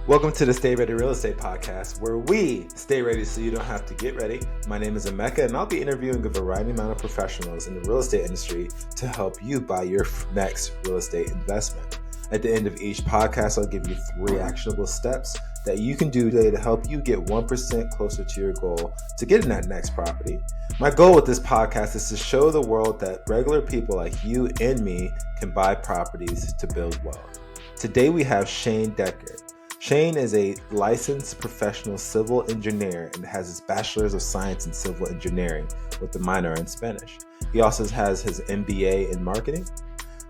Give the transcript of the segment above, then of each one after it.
Welcome to the Stay Ready Real Estate Podcast, where we stay ready so you don't have to get ready. My name is Emeka, and I'll be interviewing a variety amount of professionals in the real estate industry to help you buy your next real estate investment. At the end of each podcast, I'll give you 3 actionable steps that you can do today to help you get 1% closer to your goal to getting that next property. My goal with this podcast is to show the world that regular people like you and me can buy properties to build wealth. Today we have Shane Deckert. Shane is a licensed professional civil engineer and has his bachelor's of science in civil engineering with a minor in Spanish. He also has his MBA in marketing.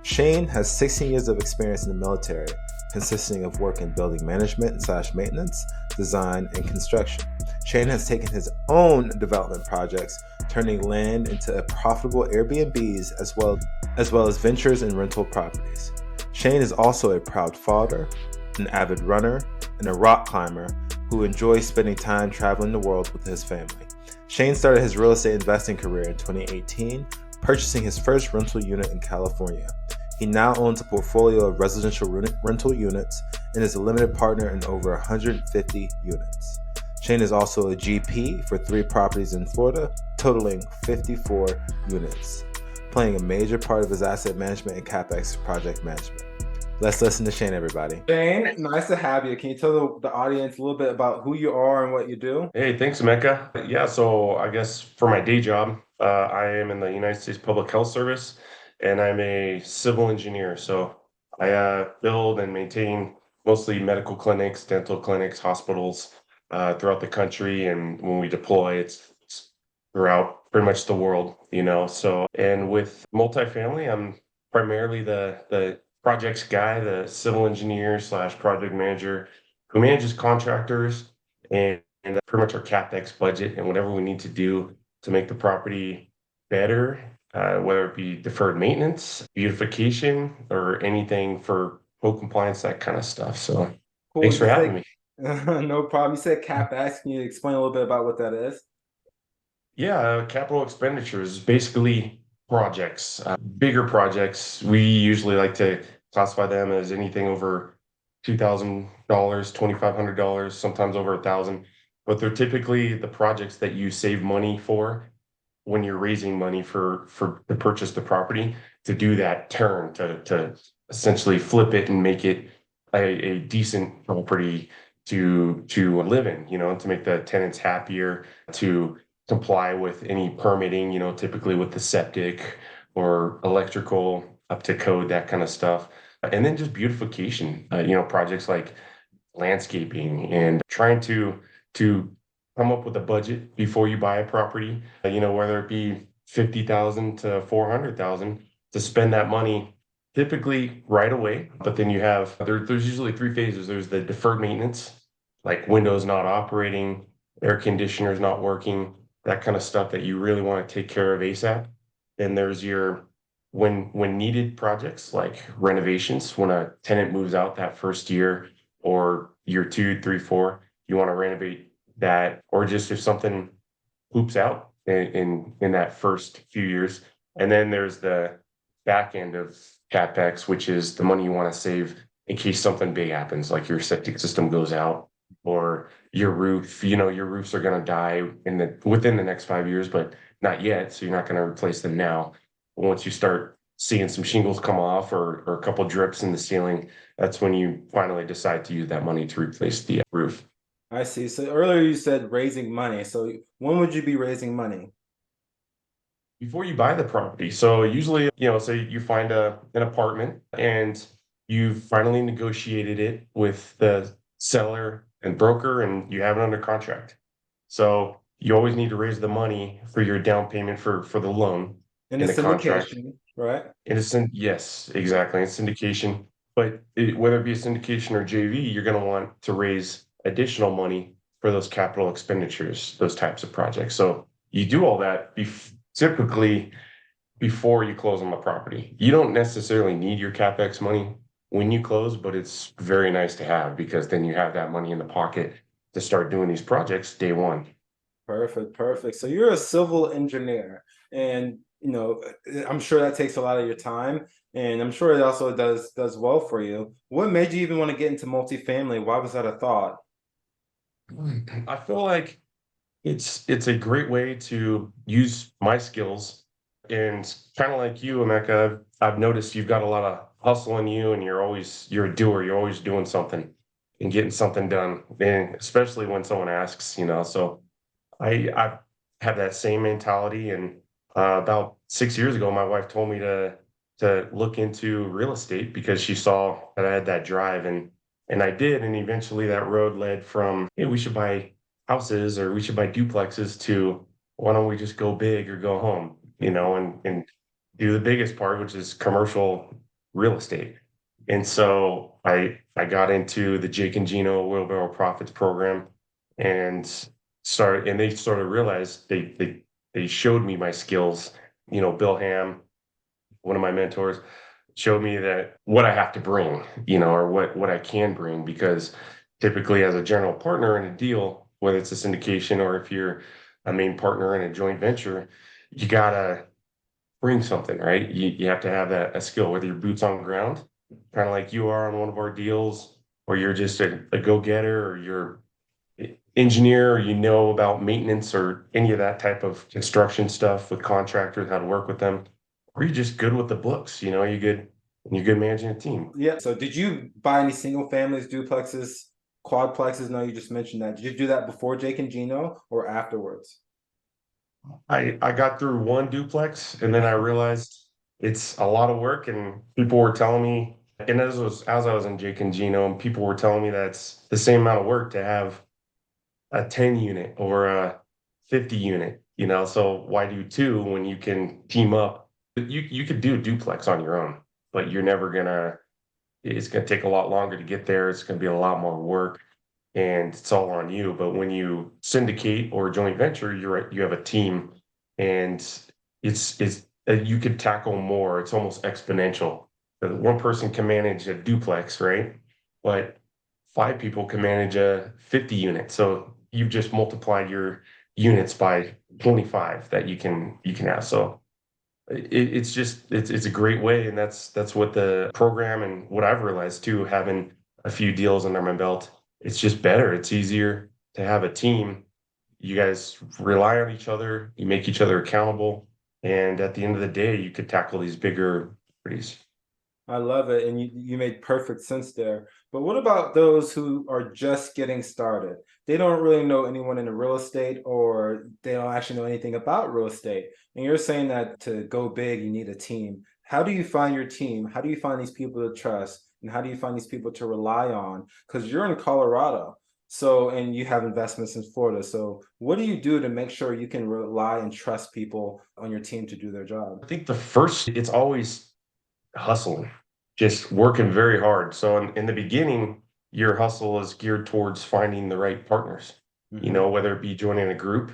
Shane has 16 years of experience in the military, consisting of work in building management / maintenance, design, and construction. Shane has taken his own development projects, turning land into profitable Airbnbs as well as ventures in rental properties. Shane is also a proud father, an avid runner, and a rock climber who enjoys spending time traveling the world with his family. Shane started his real estate investing career in 2018, purchasing his first rental unit in California. He now owns a portfolio of residential rental units and is a limited partner in over 150 units. Shane is also a GP for 3 properties in Florida, totaling 54 units, playing a major part of his asset management and CapEx project management. Let's listen to Shane, everybody. Shane, nice to have you. Can you tell the audience a little bit about who you are and what you do? Hey, thanks, Emeka. Yeah, so I guess for my day job, I am in the United States Public Health Service, and I'm a civil engineer. So I build and maintain mostly medical clinics, dental clinics, hospitals throughout the country. And when we deploy, it's throughout pretty much the world, So, and with multifamily, I'm primarily the projects guy, the civil engineer / project manager who manages contractors and pretty much our CapEx budget and whatever we need to do to make the property better, whether it be deferred maintenance, beautification, or anything for code compliance, that kind of stuff. So Cool. thanks for having me. No problem. You said CapEx. Can you explain a little bit about what that is? Yeah, capital expenditures is basically projects, bigger projects. We usually like to classify them as anything over $2,000, $2,500, sometimes over 1,000. But they're typically the projects that you save money for when you're raising money for to purchase the property, to do that turn to essentially flip it and make it a decent property to live in, to make the tenants happier, to comply with any permitting, typically with the septic or electrical up to code, that kind of stuff. And then just beautification, projects like landscaping and trying to come up with a budget before you buy a property, whether it be 50,000 to 400,000, to spend that money typically right away. But then there's usually 3 phases. There's the deferred maintenance, like windows not operating, air conditioners not working, that kind of stuff that you really want to take care of ASAP. Then there's your when needed projects like renovations, when a tenant moves out that first year or year 2, 3, 4, you want to renovate that, or just if something poops out in that first few years. And then there's the back end of CapEx, which is the money you want to save in case something big happens, like your septic system goes out or your roof. Your roofs are going to die within the next 5 years, but not yet. So you're not going to replace them now. Once you start seeing some shingles come off or a couple drips in the ceiling, that's when you finally decide to use that money to replace the roof. I see. So earlier you said raising money. So when would you be raising money? Before you buy the property. So usually, say you find an apartment and you've finally negotiated it with the seller and broker and you have it under contract. So you always need to raise the money for your down payment for the loan In in the the contract. syndication, right? Yes, exactly. It's syndication. But whether it be a syndication or JV, you're going to want to raise additional money for those capital expenditures, those types of projects. So you do all that typically before you close on the property. You don't necessarily need your CapEx money when you close, but it's very nice to have, because then you have that money in the pocket to start doing these projects day one. Perfect. So you're a civil engineer, and I'm sure that takes a lot of your time, and I'm sure it also does well for you. What made you even want to get into multifamily? Why was that a thought? I feel like it's a great way to use my skills, and kind of like you, Emeka, I've noticed you've got a lot of hustle in you, and you're a doer. You're always doing something and getting something done, and especially when someone asks. So I have that same mentality, and about 6 years ago, my wife told me to look into real estate because she saw that I had that drive, and I did, and eventually that road led from, hey, we should buy houses or we should buy duplexes to, why don't we just go big or go home, and do the biggest part, which is commercial real estate. And so I got into the Jake and Gino Wheelbarrow Profits program, and they sort of realized they showed me my skills. Bill Ham, one of my mentors, showed me that what I have to bring, or what I can bring, because typically as a general partner in a deal, whether it's a syndication or if you're a main partner in a joint venture, you gotta bring something, right? You have to have that a skill, whether you're boots on ground, kind of like you are on one of our deals, or you're just a go-getter, or you're engineer, or about maintenance or any of that type of construction stuff with contractors, how to work with them, or you're just good with the books, you're good managing a team. Yeah. So did you buy any single families, duplexes, quadplexes? No, you just mentioned that. Did you do that before Jake and Gino or afterwards? I got through one duplex, and then I realized it's a lot of work, and people were telling me, and as I was in Jake and Gino, and people were telling me that's the same amount of work to have a 10 unit or a 50 unit, so why do two when you can team up? You could do a duplex on your own, but it's gonna take a lot longer to get there. It's gonna be a lot more work, and it's all on you. But when you syndicate or joint venture, you have a team, and you could tackle more. It's almost exponential. One person can manage a duplex, right? But five people can manage a 50 unit. So you've just multiplied your units by 25 that you can have. So it's a great way, and that's what the program and what I've realized too, having a few deals under my belt. It's just better. It's easier to have a team. You guys rely on each other. You make each other accountable, and at the end of the day, you could tackle these bigger properties. I love it. And you made perfect sense there. But what about those who are just getting started? They don't really know anyone in the real estate or they don't actually know anything about real estate. And you're saying that to go big, you need a team. How do you find your team? How do you find these people to trust? And how do you find these people to rely on? Because you're in Colorado. So, and you have investments in Florida. So, what do you do to make sure you can rely and trust people on your team to do their job? I think it's always hustling, just working very hard. So in the beginning, your hustle is geared towards finding the right partners, Mhm. whether it be joining a group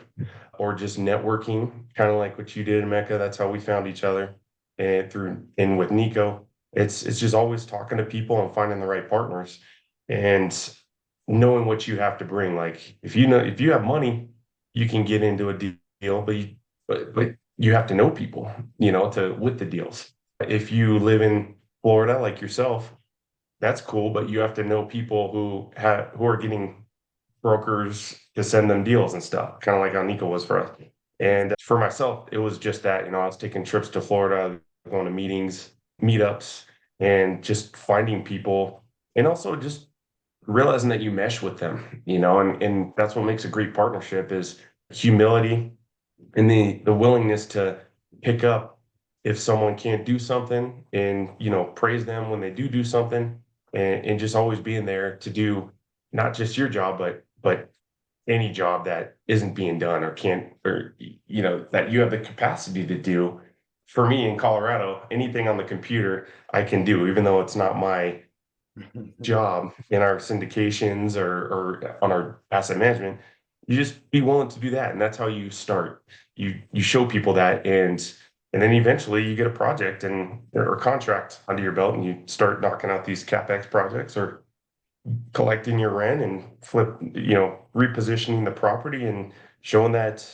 or just networking, kind of like what you did in Mecca. That's how we found each other. And with Nico, it's just always talking to people and finding the right partners and knowing what you have to bring. Like if you have money, you can get into a deal, but you have to know people, to with the deals. If you live in Florida like yourself, that's cool, but you have to know people who are getting brokers to send them deals and stuff, kind of like how Nico was for us. And for myself, it was just that, I was taking trips to Florida, going to meetings, meetups, and just finding people, and also just realizing that you mesh with them, and that's what makes a great partnership is humility and the willingness to pick up if someone can't do something, and praise them when they do something, and just always being there to do not just your job, but any job that isn't being done or can't, or that you have the capacity to do. For me in Colorado, anything on the computer I can do, even though it's not my job in our syndications or on our asset management. You just be willing to do that, and that's how you start. You show people that, and then eventually you get a project and or contract under your belt, and you start knocking out these CapEx projects or collecting your rent and repositioning the property and showing that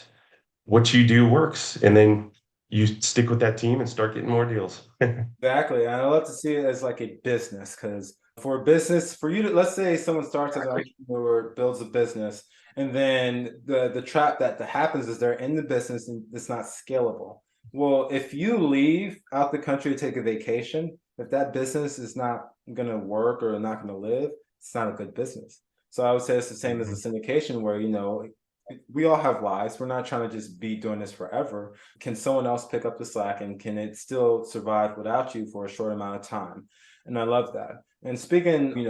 what you do works. And then you stick with that team and start getting more deals. Exactly. And I love to see it as like a business because for a business, for you to let's say someone starts as an entrepreneur, builds a business, and then the trap that happens is they're in the business and it's not scalable. Well, if you leave out the country to take a vacation, if that business is not gonna work or not gonna live, it's not a good business. So I would say it's the same as a syndication where, we all have lives. We're not trying to just be doing this forever. Can someone else pick up the slack and can it still survive without you for a short amount of time? And I love that. And speaking, we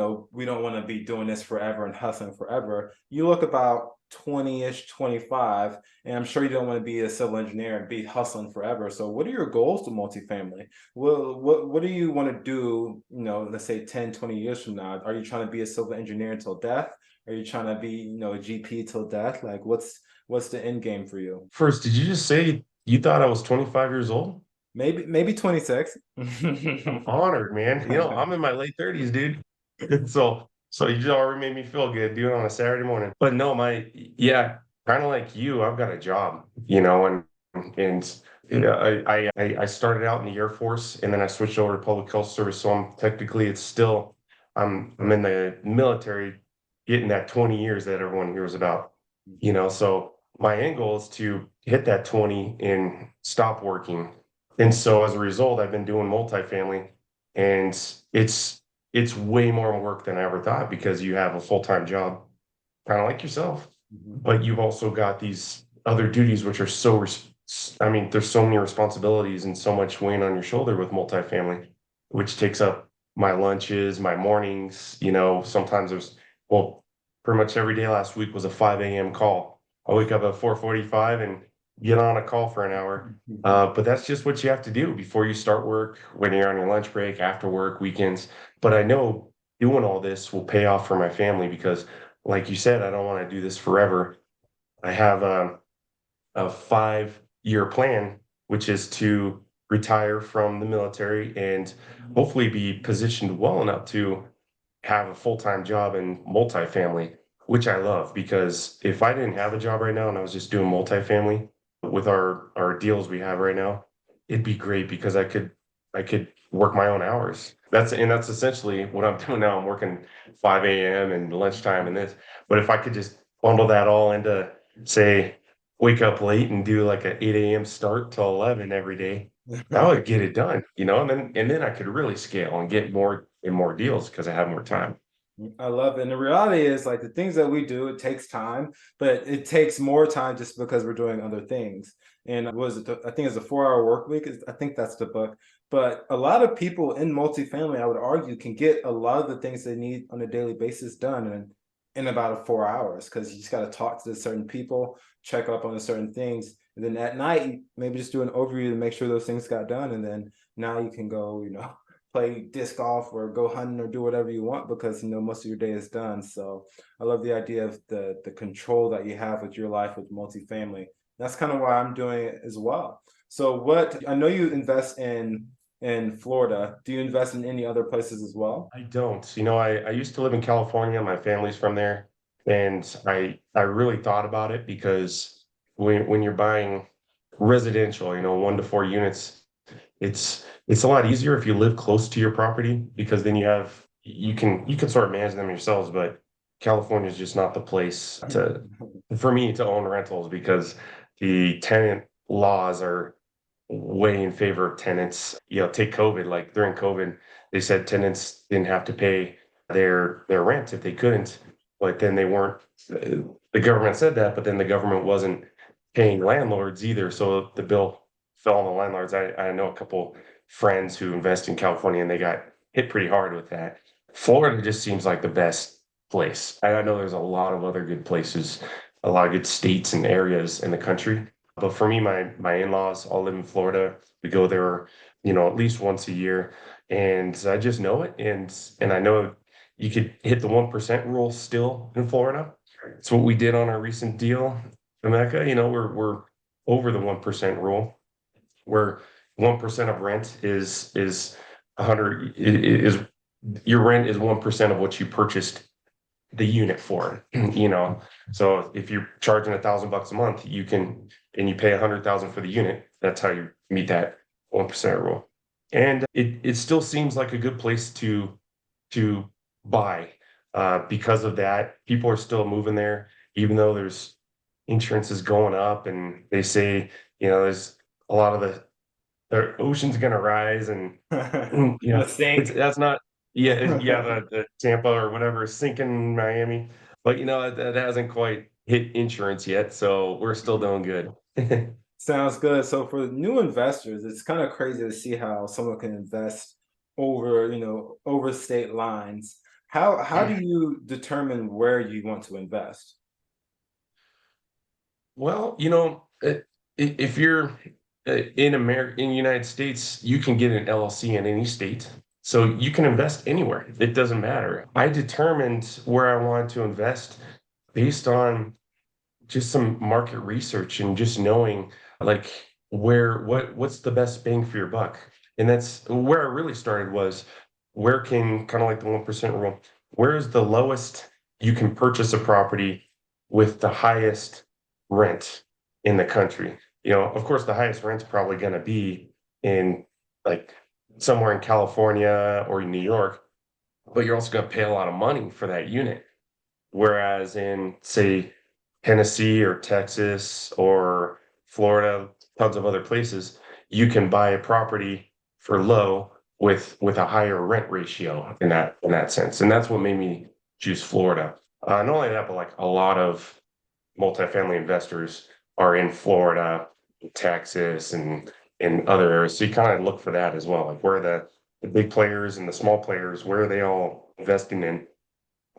don't want to be doing this forever and hustling forever. You look about 20-ish, 25, and I'm sure you don't want to be a civil engineer and be hustling forever. So what are your goals to multifamily? Well, what do you want to do, let's say 10, 20 years from now? Are you trying to be a civil engineer until death? Are you trying to be, a GP till death? Like what's the end game for you? First, did you just say you thought I was 25 years old? Maybe 26. I'm honored, man. I'm in my late 30s, dude. So you just already made me feel good doing it on a Saturday morning. But no, yeah, kind of like you, I've got a job, and I started out in the Air Force and then I switched over to public health service. So I'm in the military getting that 20 years that everyone hears about, so my end goal is to hit that 20 and stop working. And so as a result, I've been doing multifamily, and it's way more work than I ever thought because you have a full-time job, kind of like yourself, but you've also got these other duties which are I mean, there's so many responsibilities and so much weighing on your shoulder with multifamily, which takes up my lunches, my mornings, sometimes well, pretty much every day last week was a 5 a.m. call. I wake up at 4:45 and get on a call for an hour. But that's just what you have to do before you start work, when you're on your lunch break, after work, weekends. But I know doing all this will pay off for my family because, like you said, I don't want to do this forever. I have a 5-year plan, which is to retire from the military and hopefully be positioned well enough to have a full-time job in multifamily, which I love because if I didn't have a job right now and I was just doing multifamily with our deals we have right now, it'd be great because I could work my own hours. That's essentially what I'm doing now. I'm working 5 a.m. and lunchtime and this. But if I could just bundle that all into, say, wake up late and do like a 8 a.m. start till 11 every day, that would get it done, and then I could really scale and get more and more deals because I have more time. I love it. And the reality is, like the things that we do, it takes time, but it takes more time just because we're doing other things. And was it? I think it's a 4-hour work week. I think that's the book. But a lot of people in multifamily, I would argue, can get a lot of the things they need on a daily basis done in about 4 hours because you just got to talk to certain people, check up on certain things, and then at night maybe just do an overview to make sure those things got done, and then now you can go, play disc golf or go hunting or do whatever you want because most of your day is done. So I love the idea of the control that you have with your life with multifamily. That's kind of why I'm doing it as well. So what I know you invest in Florida. Do you invest in any other places as well? I don't. I used to live in California. My family's from there, and I really thought about it because when you're buying residential, 1 to 4 units, it's a lot easier if you live close to your property because then you can sort of manage them yourselves. But California is just not the place for me to own rentals because the tenant laws are way in favor of tenants. Take COVID, like during COVID, they said tenants didn't have to pay their rent if they couldn't, but then they weren't. The government said that, but then the government wasn't paying landlords either. So the bill fell on the landlords. I know a couple friends who invest in California and they got hit pretty hard with that. Florida just seems like the best place. I know there's a lot of other good places, a lot of good states and areas in the country. But for me, my in-laws all live in Florida. We go there, at least once a year, and I just know it. And I know you could hit the 1% rule still in Florida. It's what we did on our recent deal, Emeka. We're over the 1% rule, where 1% of rent is 100 is your rent is 1% of what you purchased the unit for. So if you're charging $1,000 a month, and you pay 100,000 for the unit, That's how you meet that 1% rule. And it still seems like a good place to buy. Because of that, people are still moving there, even though there's insurance is going up, and they say, there's a lot of the ocean's gonna rise, and Gonna it's sink. that's not yeah, the Tampa or whatever is sinking Miami, but that hasn't quite hit insurance yet, so we're still doing good. Sounds good. So for new investors, it's kind of crazy to see how someone can invest over state lines. How do you determine where you want to invest? Well, if you're in America, in the United States, you can get an LLC in any state. So you can invest anywhere. It doesn't matter. I determined where I wanted to invest based on just some market research and just knowing like what's the best bang for your buck. And that's where I really started was where can kind of like the 1% rule, where is the lowest you can purchase a property with the highest rent in the country. Of course, the highest rent's probably going to be in like somewhere in California or in New York, but you're also going to pay a lot of money for that unit. Whereas in, say, Tennessee or Texas or Florida, tons of other places, you can buy a property for low with a higher rent ratio in that sense. And that's what made me choose Florida. Not only that, but like a lot of multifamily investors are in Florida, Texas, and in other areas. So you kind of look for that as well, like where the big players and the small players, where are they all investing in?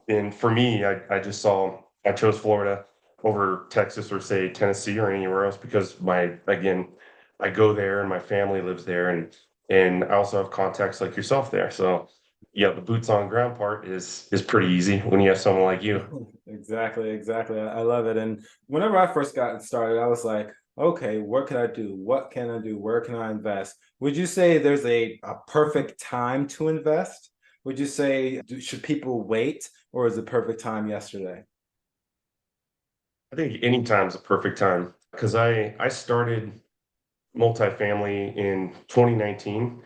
And for me, I chose Florida over Texas or say Tennessee or anywhere else because I go there and my family lives there, and I also have contacts like yourself there. So yeah, the boots on ground part is pretty easy when you have someone like you. Exactly, exactly. I love it. And whenever I first got started, I was like, okay, what can I do? What can I do? Where can I invest? Would you say there's a perfect time to invest? Would you say should people wait, or is the perfect time yesterday? I think any time's a perfect time because I started multifamily in 2019,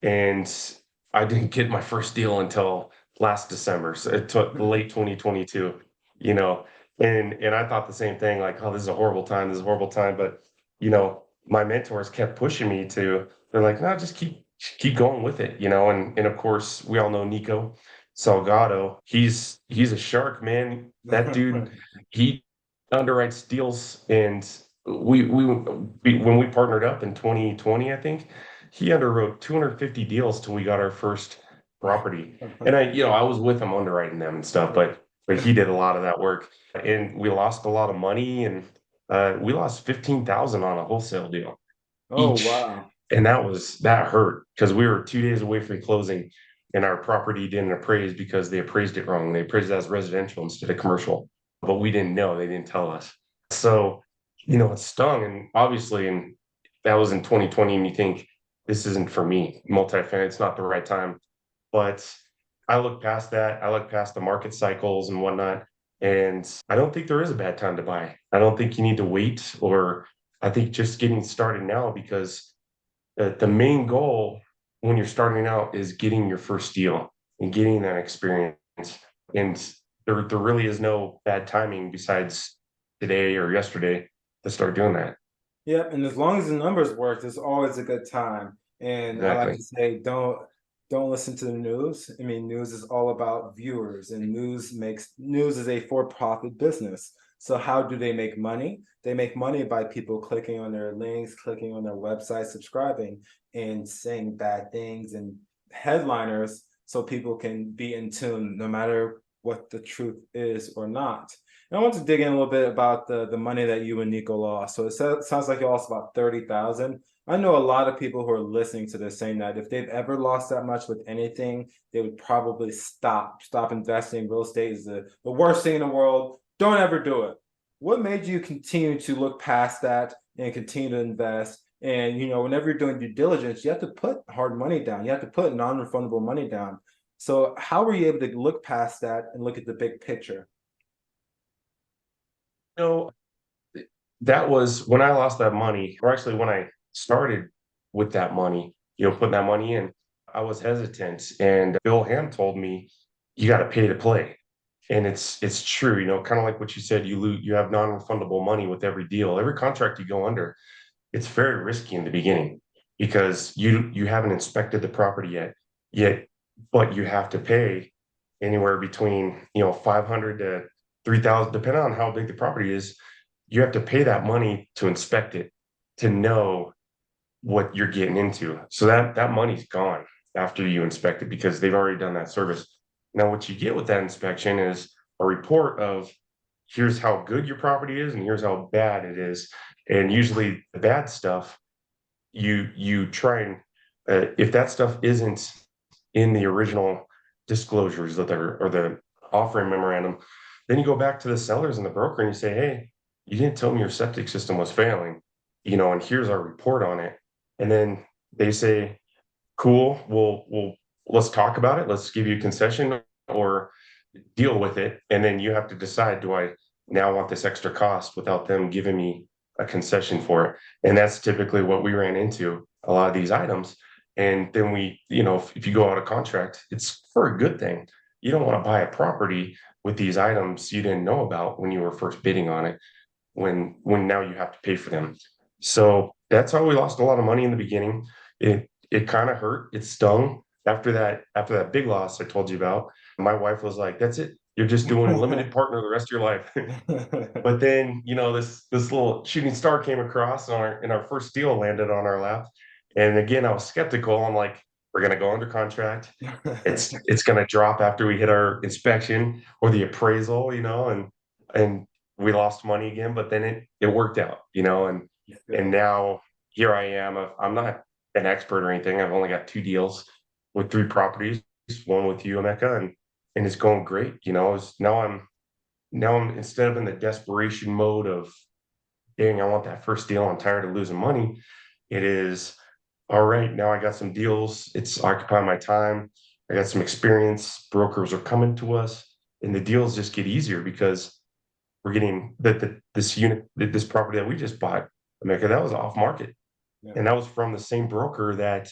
and I didn't get my first deal until last December. So it took late 2022, you know, and I thought the same thing, like, oh, this is a horrible time, this is a horrible time. But my mentors kept pushing me to, they're like, no, just keep going with it, and of course we all know Nico Salgado. He's a shark, man. That dude, he underwrites deals, and when we partnered up in 2020, I think he underwrote 250 deals till we got our first property. And I was with him underwriting them and stuff, but he did a lot of that work, and we lost a lot of money, and we lost 15,000 on a wholesale deal Oh, each, wow. and that hurt because we were 2 days away from closing, and our property didn't appraise because they appraised it wrong. They appraised it as residential instead of commercial, but we didn't know. They didn't tell us. So, it stung, and obviously, and that was in 2020, and you think this isn't for me, multifamily, it's not the right time. But I look past that. I look past the market cycles and whatnot. And I don't think there is a bad time to buy. I don't think you need to wait, or I think just getting started now, because the main goal when you're starting out is getting your first deal and getting that experience. And there really is no bad timing besides today or yesterday to start doing that. Yep, and as long as the numbers work, there's always a good time. And I like Exactly. to say, don't listen to the news. I mean, news is all about viewers, and news is a for-profit business. So how do they make money? They make money by people clicking on their links, clicking on their website, subscribing, and saying bad things and headliners so people can be in tune no matter what the truth is or not. And I want to dig in a little bit about the money that you and Nico lost. So sounds like you lost about 30,000. I know a lot of people who are listening to this saying that if they've ever lost that much with anything, they would probably stop investing. Real estate is the worst thing in the world. Don't ever do it. What made you continue to look past that and continue to invest? And whenever you're doing due diligence, you have to put hard money down. You have to put non-refundable money down. So how were you able to look past that and look at the big picture? No, that was when I lost that money, or actually when I started with that money, putting that money in, I was hesitant. And Bill Ham told me, you got to pay to play. And it's true, kind of like what you said, you have non-refundable money with every deal, every contract you go under. It's very risky in the beginning because you haven't inspected the property yet, but you have to pay anywhere between 500 to 3,000, depending on how big the property is. You have to pay that money to inspect it, to know what you're getting into. So that money's gone after you inspect it because they've already done that service. Now, what you get with that inspection is a report of here's how good your property is and here's how bad it is. And usually the bad stuff, you try and if that stuff isn't in the original disclosures or the offering memorandum, then you go back to the sellers and the broker and you say, hey, you didn't tell me your septic system was failing, and here's our report on it. And then they say, cool, we'll let's talk about it. Let's give you a concession or deal with it. And then you have to decide, do I now want this extra cost without them giving me a concession for it? And that's typically what we ran into a lot of these items. And then if you go out of contract, it's for a good thing. You don't want to buy a property with these items you didn't know about when you were first bidding on it, when now you have to pay for them. So that's how we lost a lot of money in the beginning. It kind of hurt. It stung. After that big loss I told you about, my wife was like, "That's it. You're just doing limited partner the rest of your life." But then, this little shooting star came across, and our first deal landed on our lap. And again, I was skeptical. I'm like, "We're gonna go under contract. It's gonna drop after we hit our inspection or the appraisal, and we lost money again, but then it worked out, and now here I am. I'm not an expert or anything. I've only got 2 deals with 3 properties, one with you, Emeka, and it's going great. Now I'm instead of in the desperation mode of, dang, I want that first deal. I'm tired of losing money. It is all right. Now I got some deals. It's occupying my time. I got some experience. Brokers are coming to us, and the deals just get easier because we're getting this property that we just bought, Emeka, that was off market. Yeah. And that was from the same broker that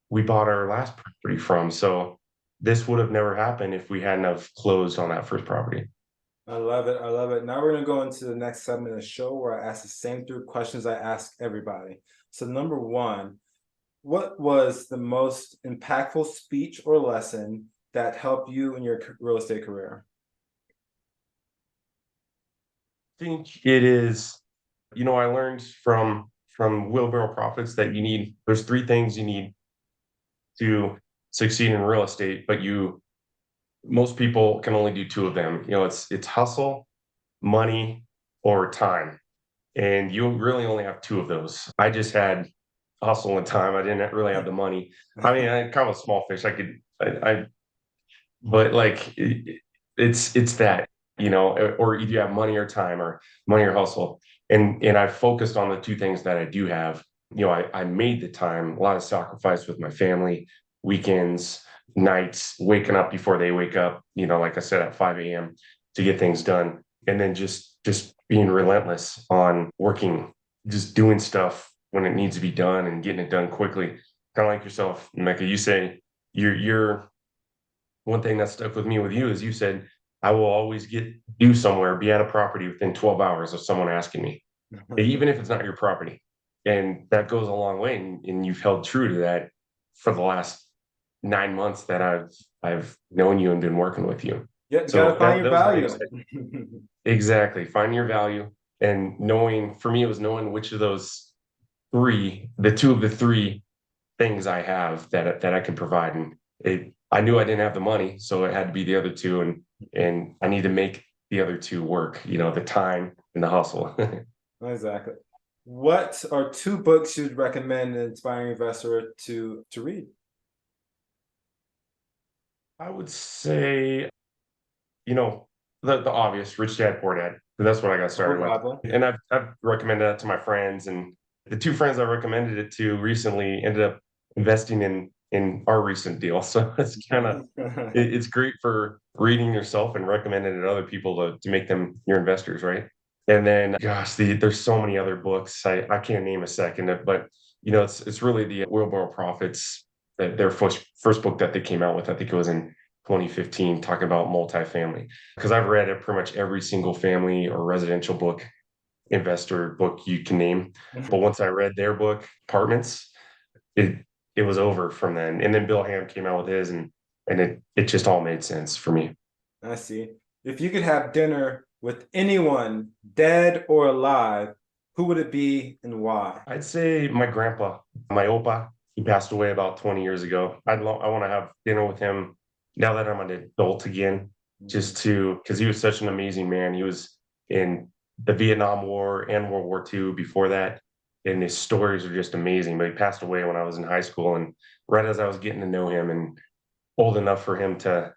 we bought our last property from. So this would have never happened if we hadn't have closed on that first property. I love it. I love it. Now we're going to go into the next segment of the show where I ask the same 3 questions I ask everybody. So number 1, what was the most impactful speech or lesson that helped you in your real estate career? I think it is, I learned from Wheelbarrow Profits that there's 3 things you need to succeed in real estate, but most people can only do 2 of them. It's hustle, money, or time. And you really only have 2 of those. I just had hustle and time. I didn't really have the money. I mean, I kind of a small fish. But like it's that, or either you have money or time, or money or hustle. And I focused on the 2 things that I do have. I made the time, a lot of sacrifice with my family, weekends, nights, waking up before they wake up, like I said, at 5 a.m. to get things done. And then just being relentless on working, just doing stuff when it needs to be done and getting it done quickly. Kind of like yourself, Emeka, you say you're one thing that stuck with me with you is you said, I will always do somewhere, be at a property within 12 hours of someone asking me, even if it's not your property. And that goes a long way. And you've held true to that for the last 9 months that I've known you and been working with you. Yeah, you So gotta find your those value. things, exactly. Find your value. And for me, it was knowing which of those 3, the 2 of the 3 things I have that I can provide. And I knew I didn't have the money, so it had to be the other 2, and I need to make the other 2 work, the time and the hustle. Exactly. What are 2 books you'd recommend an inspiring investor to read? I would say, the obvious, Rich Dad Poor Dad. That's what I got started with. And I've recommended that to my friends, and the 2 friends I recommended it to recently ended up investing in our recent deal. So it's kind of it's great for reading yourself and recommending it to other people to make them your investors, right? And then, gosh, there's so many other books. I can't name a second, but it's really the Wheelbarrow Prophets, that their first book that they came out with. I think it was in 2015, talking about multifamily. Because I've read pretty much every single family or residential book, investor book you can name. But once I read their book, Apartments, it it was over from then. And then Bill Ham came out with his, and it just all made sense for me. I see. If you could have dinner with anyone, dead or alive, who would it be and why? I'd say my grandpa, my opa. He passed away about 20 years ago. I want to have dinner with him now that I'm an adult again, just to because he was such an amazing man. He was in the Vietnam War and World War II before that, and his stories are just amazing. But he passed away when I was in high school, and right as I was getting to know him and old enough for him to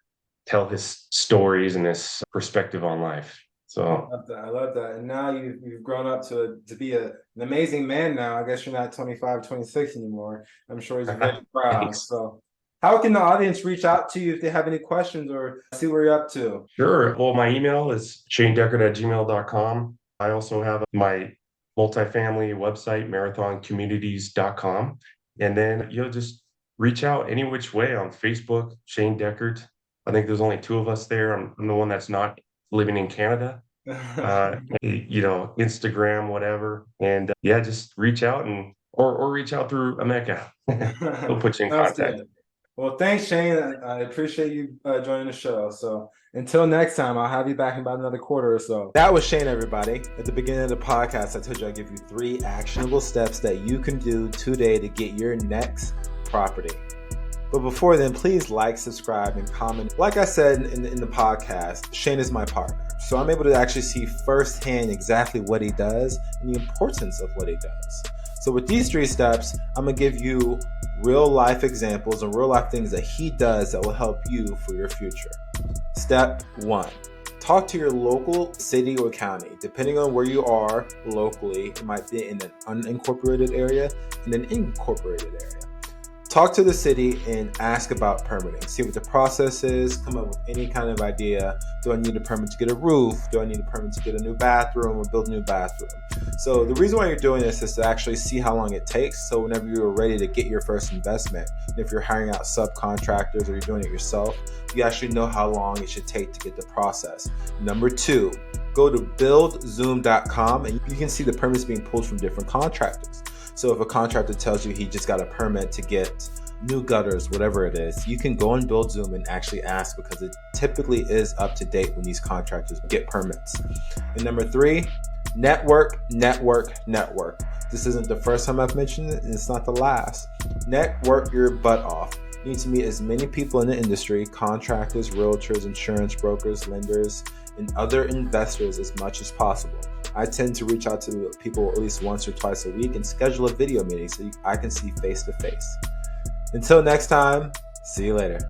tell his stories and his perspective on life. I So love that. I love that. And now you've grown up to be an amazing man now. I guess you're not 25, 26 anymore. I'm sure he's very proud. thanks. So how can the audience reach out to you if they have any questions or see where you're up to? Sure. Well, my email is shanedeckert@gmail.com. I also have my multifamily website, marathoncommunities.com. And then you'll just reach out any which way on Facebook, Shane Deckert. I think there's only two of us there. I'm the one that's not living in Canada. Instagram, whatever. And yeah, just reach out or reach out through Emeka. We'll put you in Sounds contact. good. Well, thanks, Shane. I appreciate you joining the show. So until next time, I'll have you back in about another quarter or so. That was Shane, everybody. At the beginning of the podcast, I told you I'd give you 3 actionable steps that you can do today to get your next property. But before then, please like, subscribe, and comment. Like I said in the podcast, Shane is my partner. So I'm able to actually see firsthand exactly what he does and the importance of what he does. So with these 3 steps, I'm going to give you real life examples and real life things that he does that will help you for your future. Step 1. Talk to your local city or county. Depending on where you are locally, it might be in an unincorporated area and an incorporated area. Talk to the city and ask about permitting. See what the process is. Come up with any kind of idea. Do I need a permit to get a roof? Do I need a permit to get a new bathroom or build a new bathroom? So the reason why you're doing this is to actually see how long it takes. So whenever you're ready to get your first investment, and if you're hiring out subcontractors or you're doing it yourself, you actually know how long it should take to get the process. Number 2, go to buildzoom.com and you can see the permits being pulled from different contractors. So if a contractor tells you he just got a permit to get new gutters, whatever it is, you can go on BuildZoom and actually ask because it typically is up to date when these contractors get permits. And number 3, network. This isn't the first time I've mentioned it, and it's not the last. Network your butt off. You need to meet as many people in the industry, contractors, realtors, insurance brokers, lenders, and other investors as much as possible. I tend to reach out to people at least once or twice a week and schedule a video meeting so I can see face to face. Until next time, see you later.